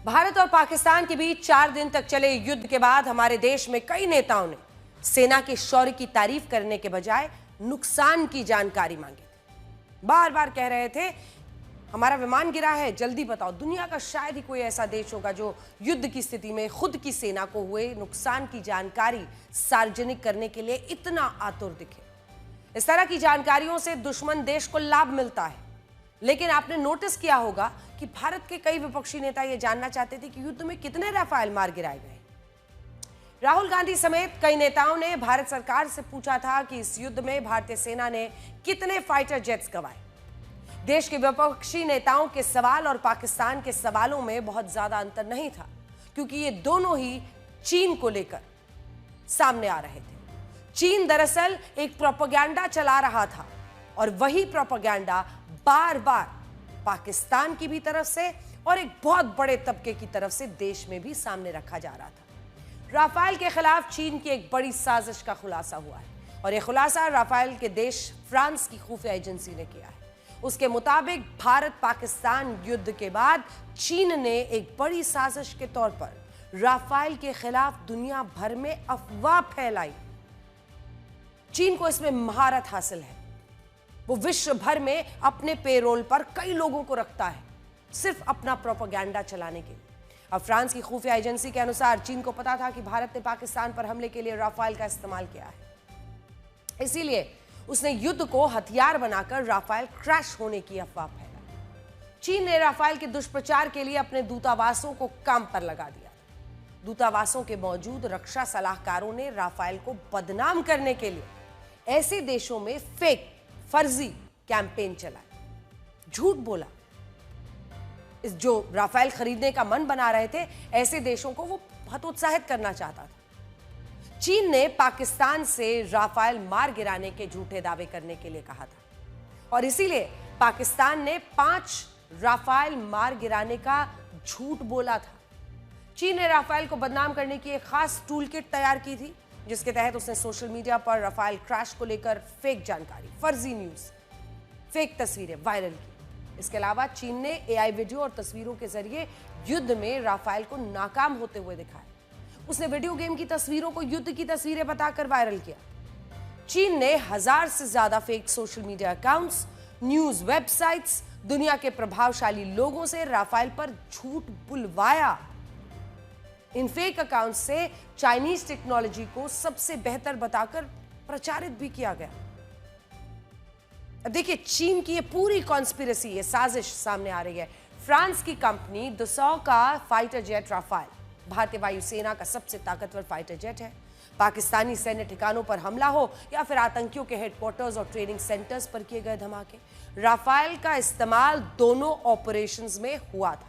भारत और पाकिस्तान के बीच 4 दिन तक चले युद्ध के बाद हमारे देश में कई नेताओं ने सेना के शौर्य की तारीफ करने के बजाय नुकसान की जानकारी मांगी थी। बार बार कह रहे थे हमारा विमान गिरा है, जल्दी बताओ। दुनिया का शायद ही कोई ऐसा देश होगा जो युद्ध की स्थिति में खुद की सेना को हुए नुकसान की जानकारी सार्वजनिक करने के लिए इतना आतुर दिखे। इस तरह की जानकारियों से दुश्मन देश को लाभ मिलता है, लेकिन आपने नोटिस किया होगा कि भारत के कई विपक्षी नेता यह जानना चाहते थे कि युद्ध में कितने राफेल मार गिराए गए। राहुल गांधी समेत कई नेताओं ने भारत सरकार से पूछा था कि इस युद्ध में भारतीय सेना ने कितने फाइटर जेट्स गंवाए। देश के विपक्षी नेताओं के सवाल और पाकिस्तान के सवालों में बहुत ज्यादा अंतर नहीं था, क्योंकि ये दोनों ही चीन को लेकर सामने आ रहे थे। चीन दरअसल एक प्रोपेगेंडा चला रहा था और वही प्रोपेगेंडा बार बार पाकिस्तान की भी तरफ से और एक बहुत बड़े तबके की तरफ से देश में भी सामने रखा जा रहा था। राफेल के खिलाफ चीन की एक बड़ी साजिश का खुलासा हुआ है और यह खुलासा राफेल के देश फ्रांस की खुफिया एजेंसी ने किया है। उसके मुताबिक भारत पाकिस्तान युद्ध के बाद चीन ने एक बड़ी साजिश के तौर पर राफेल के खिलाफ दुनिया भर में अफवाह फैलाई। चीन को इसमें महारत हासिल है। वो विश्व भर में अपने पेरोल पर कई लोगों को रखता है सिर्फ अपना प्रोपेगेंडा चलाने के लिए। अब फ्रांस की खुफिया एजेंसी के अनुसार चीन को पता था कि भारत ने पाकिस्तान पर हमले के लिए राफेल का इस्तेमाल किया है, इसीलिए उसने युद्ध को हथियार बनाकर राफेल क्रैश होने की अफवाह फैलाई। चीन ने राफेल के दुष्प्रचार के लिए अपने दूतावासों को काम पर लगा दिया। दूतावासों के मौजूद रक्षा सलाहकारों ने राफेल को बदनाम करने के लिए ऐसे देशों में फेक फर्जी कैंपेन चलाया, झूठ बोला। इस जो राफेल खरीदने का मन बना रहे थे, ऐसे देशों को वो हतोत्साहित करना चाहता था। चीन ने पाकिस्तान से राफेल मार गिराने के झूठे दावे करने के लिए कहा था और इसीलिए पाकिस्तान ने 5 राफेल मार गिराने का झूठ बोला था। चीन ने राफेल को बदनाम करने की एक खास टूल किट तैयार की थी, जिसके तहत उसने सोशल मीडिया पर राफेल क्रैश को लेकर फेक जानकारी, फर्जी न्यूज, फेक तस्वीरें वायरल की। इसके अलावा चीन ने एआई वीडियो और तस्वीरों के जरिए युद्ध में राफेल को नाकाम होते हुए दिखाया। उसने वीडियो गेम की तस्वीरों को युद्ध की तस्वीरें बताकर वायरल किया। चीन ने 1000 से ज्यादा fake social media accounts, news websites, दुनिया के प्रभावशाली लोगों से राफेल पर झूठ बुलवाया। इन फेक अकाउंट से चाइनीज टेक्नोलॉजी को सबसे बेहतर बताकर प्रचारित भी किया गया। अब देखिए, चीन की ये पूरी कॉन्स्पिरेसी, ये साजिश सामने आ रही है। फ्रांस की कंपनी दसॉ का फाइटर जेट राफेल भारतीय वायुसेना का सबसे ताकतवर फाइटर जेट है। पाकिस्तानी सैन्य ठिकानों पर हमला हो या फिर आतंकियों के हेडक्वार्टर्स और ट्रेनिंग सेंटर्स पर किए गए धमाके, राफेल का इस्तेमाल दोनों ऑपरेशंस में हुआ था।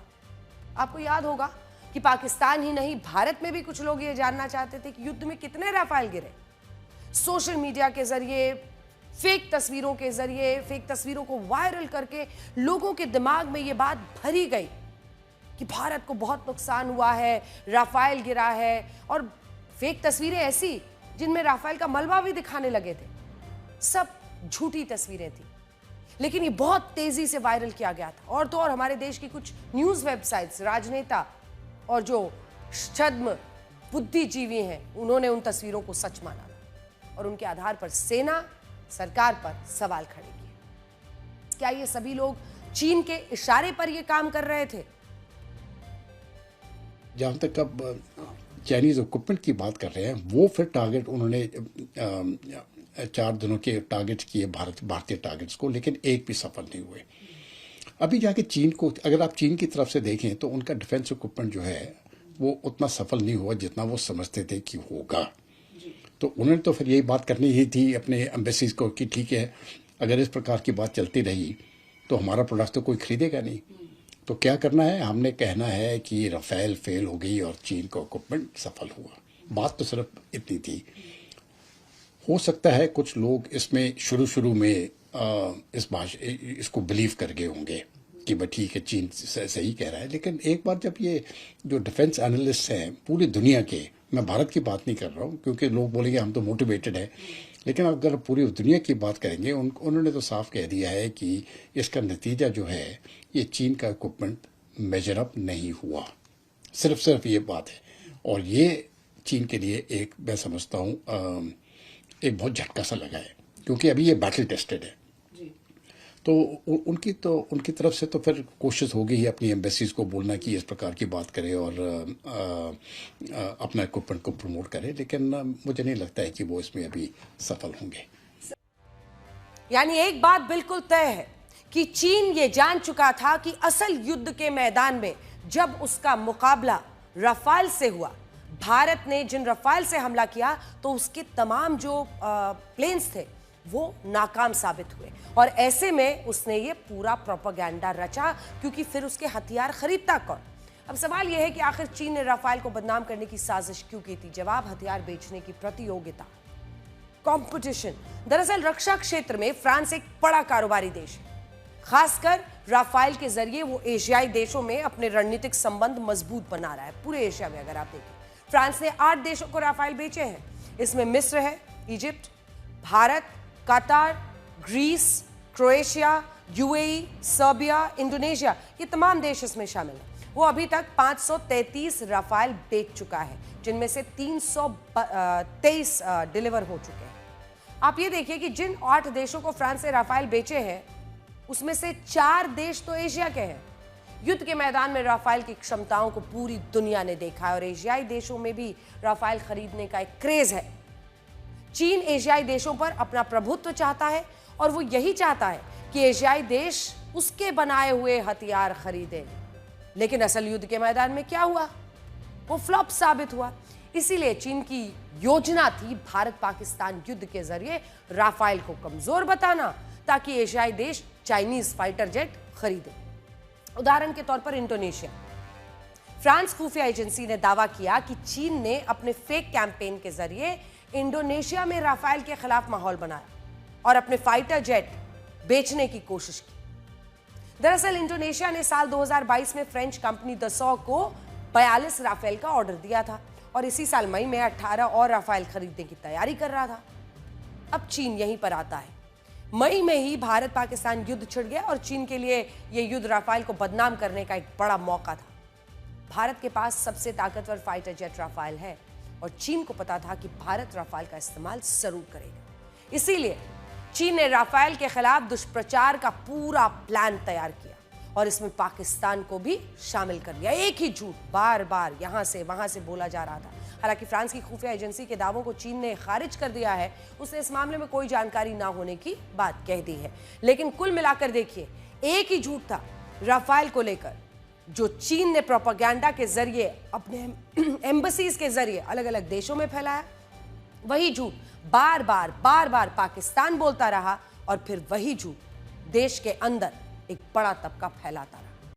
आपको याद होगा कि पाकिस्तान ही नहीं, भारत में भी कुछ लोग ये जानना चाहते थे कि युद्ध में कितने राफेल गिरे। सोशल मीडिया के जरिए, फेक तस्वीरों के जरिए, फेक तस्वीरों को वायरल करके लोगों के दिमाग में ये बात भरी गई कि भारत को बहुत नुकसान हुआ है, राफेल गिरा है, और फेक तस्वीरें ऐसी जिनमें राफेल का मलबा भी दिखाने लगे थे। सब झूठी तस्वीरें थी, लेकिन ये बहुत तेजी से वायरल किया गया था। और तो और हमारे देश की कुछ न्यूज वेबसाइट्स, राजनेता और जो छद्म बुद्धिजीवी हैं, उन्होंने उन तस्वीरों को सच माना और उनके आधार पर सेना, सरकार पर सवाल खड़े किए। क्या ये सभी लोग चीन के इशारे पर ये काम कर रहे थे? जहां तक अब चाइनीज इक्विपमेंट की बात कर रहे हैं, वो फिर टारगेट उन्होंने 4 दिनों के टारगेट किए, भारतीय टारगेट्स को, लेकिन एक भी सफल नहीं हुए। अभी जाके चीन को, अगर आप चीन की तरफ से देखें तो उनका डिफेंस इक्विपमेंट जो है वो उतना सफल नहीं हुआ जितना वो समझते थे कि होगा। तो उन्होंने तो फिर यही बात करनी ही थी अपने एम्बेसीज को कि ठीक है, अगर इस प्रकार की बात चलती रही तो हमारा प्रोडक्ट तो कोई खरीदेगा नहीं। तो क्या करना है, हमने कहना है कि राफेल फेल हो गई और चीन का इक्विपमेंट सफल हुआ। बात तो सिर्फ इतनी थी। हो सकता है कुछ लोग इसमें शुरू में इसको बिलीव कर गए होंगे कि भाई ठीक है, चीन सही कह रहा है, लेकिन एक बार जब ये जो डिफेंस एनालिस्ट हैं पूरी दुनिया के, मैं भारत की बात नहीं कर रहा हूँ क्योंकि लोग बोलेंगे हम तो मोटिवेटेड हैं, लेकिन अगर पूरी दुनिया की बात करेंगे, उन्होंने तो साफ कह दिया है कि इसका नतीजा जो है, ये चीन का इक्विपमेंट मेजर अप नहीं हुआ। सिर्फ ये बात है। और ये चीन के लिए एक, मैं समझता हूँ, एक बहुत झटका सा लगा है, क्योंकि अभी ये बैटल टेस्टेड है। तो उनकी तरफ से तो फिर कोशिश होगी ही अपनी एम्बेसीज को बोलना कि इस प्रकार की बात करे और अपना इक्विपमेंट को प्रमोट करे, लेकिन मुझे नहीं लगता है कि वो इसमें अभी सफल होंगे। यानी एक बात बिल्कुल तय है कि चीन ये जान चुका था कि असल युद्ध के मैदान में जब उसका मुकाबला रफाल से हुआ, भारत ने जिन रफाल से हमला किया तो उसके तमाम जो प्लेन्स थे वो नाकाम साबित हुए, और ऐसे में उसने ये पूरा प्रोपेगेंडा रचा, क्योंकि फिर उसके हथियार खरीदता कौन। अब सवाल यह है कि आखिर चीन ने रफाल को बदनाम करने की साजिश क्यों की थी? जवाब, हथियार बेचने की प्रतियोगिता, कंपटीशन। दरअसल रक्षा क्षेत्र में फ्रांस एक बड़ा कारोबारी देश है। खासकर राफेल के जरिए वो एशियाई देशों में अपने रणनीतिक संबंध मजबूत बना रहा है। पूरे एशिया में अगर आप देखें, फ्रांस ने 8 देशों को राफेल बेचे हैं। इसमें मिस्र है, Egypt, Bharat, Qatar, Greece, Croatia, UAE, Serbia, Indonesia, ये तमाम देश इसमें शामिल हैं। वो अभी तक 533 राफेल बेच चुका है, जिनमें से 323 डिलीवर हो चुके हैं। आप ये देखिए कि जिन 8 देशों को फ्रांस ने राफेल बेचे हैं, उसमें से 4 देश तो एशिया के हैं। युद्ध के मैदान में राफेल की क्षमताओं को पूरी दुनिया ने देखा है, और एशियाई देशों में भी राफेल खरीदने का एक क्रेज है। चीन एशियाई देशों पर अपना प्रभुत्व चाहता है, और वो यही चाहता है कि एशियाई देश उसके बनाए हुए हथियार खरीदे। लेकिन असल युद्ध के मैदान में क्या हुआ? वो फ्लॉप साबित हुआ। इसीलिए चीन की योजना थी भारत पाकिस्तान युद्ध के जरिए राफेल को कमजोर बताना, ताकि एशियाई देश चाइनीज फाइटर जेट खरीदे। उदाहरण के तौर पर इंडोनेशिया। फ्रांस खुफिया एजेंसी ने दावा किया कि चीन ने अपने फेक कैंपेन के जरिए इंडोनेशिया में राफेल के खिलाफ माहौल बनाया और अपने फाइटर जेट बेचने की कोशिश की। दरअसल इंडोनेशिया ने साल 2022 में फ्रेंच कंपनी दसॉ को 42 राफेल का ऑर्डर दिया था, और इसी साल मई में 18 और राफेल खरीदने की तैयारी कर रहा था। अब चीन यहीं पर आता है। मई में ही भारत पाकिस्तान युद्ध छिड़ गया, और चीन के लिए यह युद्ध राफेल को बदनाम करने का एक बड़ा मौका था। भारत के पास सबसे ताकतवर फाइटर जेट राफेल है, और चीन को पता था कि भारत राफेल का इस्तेमाल जरूर करेगा। इसीलिए चीन ने राफेल के खिलाफ दुष्प्रचार का पूरा प्लान तैयार किया, और इसमें पाकिस्तान को भी शामिल कर लिया। एक ही झूठ बार बार यहां से वहां से बोला जा रहा था। हालांकि फ्रांस की खुफिया एजेंसी के दावों को चीन ने खारिज कर दिया है। उसने इस मामले में कोई जानकारी ना होने की बात कह दी है। लेकिन कुल मिलाकर देखिए, एक ही झूठ था राफेल को लेकर, जो चीन ने प्रोपेगेंडा के जरिए अपने एम्बसीज के जरिए अलग अलग देशों में फैलाया। वही झूठ बार बार पाकिस्तान बोलता रहा, और फिर वही झूठ देश के अंदर एक बड़ा तबका फैलाता रहा।